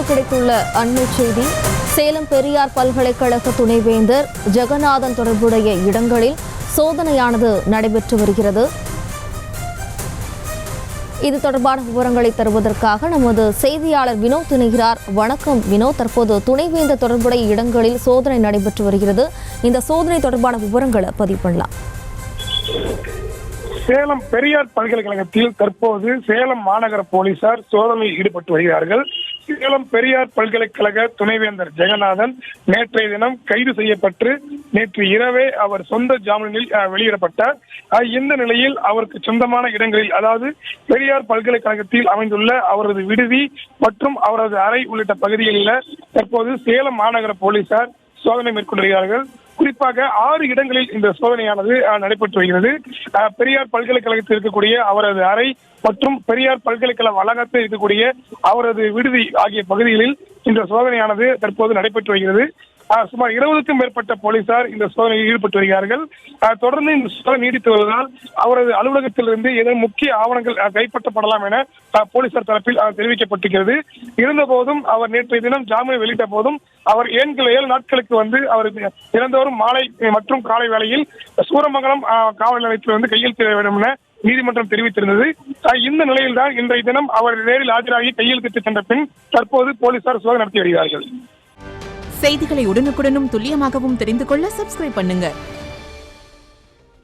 கிடைத்துள்ள அண்மை செய்தி. சேலம் பெரியார் பல்கலைக்கழக துணைவேந்தர் ஜெகநாதன் தொடர்புடைய இடங்களில் சோதனையானது நடைபெற்று வருகிறது. இது தொடர்பான விவரங்களை தருவதற்காக நமது செய்தியாளர் வினோத் இணைகிறார். வணக்கம் வினோத். தற்போது துணைவேந்தர் தொடர்புடைய இடங்களில் சோதனை நடைபெற்று வருகிறது. இந்த சோதனை தொடர்பான விவரங்களை பதிவு பண்ணலாம். சேலம் பெரியார் பல்கலைக்கழகத்தில் தற்போது சேலம் மாநகர போலீசார் சோதனையில் ஈடுபட்டு வருகிறார்கள். சேலம் பெரியார் பல்கலைக்கழக துணைவேந்தர் ஜெகநாதன் நேற்றைய தினம் கைது செய்யப்பட்டு நேற்று இரவே அவர் சொந்த ஜாமீனில் வெளியிடப்பட்டார். இந்த நிலையில் அவருக்கு சொந்தமான இடங்களில், அதாவது பெரியார் பல்கலைக்கழகத்தில் அமைந்துள்ள அவரது விடுதி மற்றும் அவரது அறை உள்ளிட்ட பகுதிகளில் தற்போது சேலம் மாநகர போலீசார் சோதனை மேற்கொண்டு வருகிறார்கள். குறிப்பாக 6 இடங்களில் இந்த சோதனையானது நடைபெற்று வருகிறது. பெரியார் பல்கலைக்கழகத்தில் இருக்கக்கூடிய அவரது அறை மற்றும் பெரியார் பல்கலைக்கழக வளாகத்தில் இருக்கக்கூடிய அவரது விடுதி ஆகிய பகுதிகளில் இந்த சோதனையானது தற்போது நடைபெற்று வருகிறது. சுமார் 20க்கும் மேற்பட்ட போலீசார் இந்த சோதனையில் ஈடுபட்டு வருகிறார்கள். தொடர்ந்து இந்த சோதனை நீடித்து வருவதால் அவரது அலுவலகத்திலிருந்து ஏதேனும் முக்கிய ஆவணங்கள் கைப்பற்றப்படலாம் என போலீசார் தரப்பில் தெரிவிக்கப்பட்டிருக்கிறது. இருந்தபோதும் அவர் நேற்றைய தினம் ஜாமீன் வெளியிட்ட போதும் அவர் 7 நாட்களுக்கு வந்து அவர் தினந்தோறும் மாலை மற்றும் காலை வேளையில் சூரமங்கலம் காவல் நிலையத்தில் வந்து கையெழுத்திட வேண்டும் என நீதிமன்றம் தெரிவித்திருந்தது. இந்த நிலையில்தான் இன்றைய தினம் அவர் நேரில் ஆஜராகி கையெழுத்திட்டு சென்ற பின் தற்போது போலீசார் சோதனை நடத்தி வருகிறார்கள். செய்திகளை உடனுக்குடனும் துல்லியமாகவும் தெரிந்து கொள்ள சப்ஸ்கிரைப் பண்ணுங்க.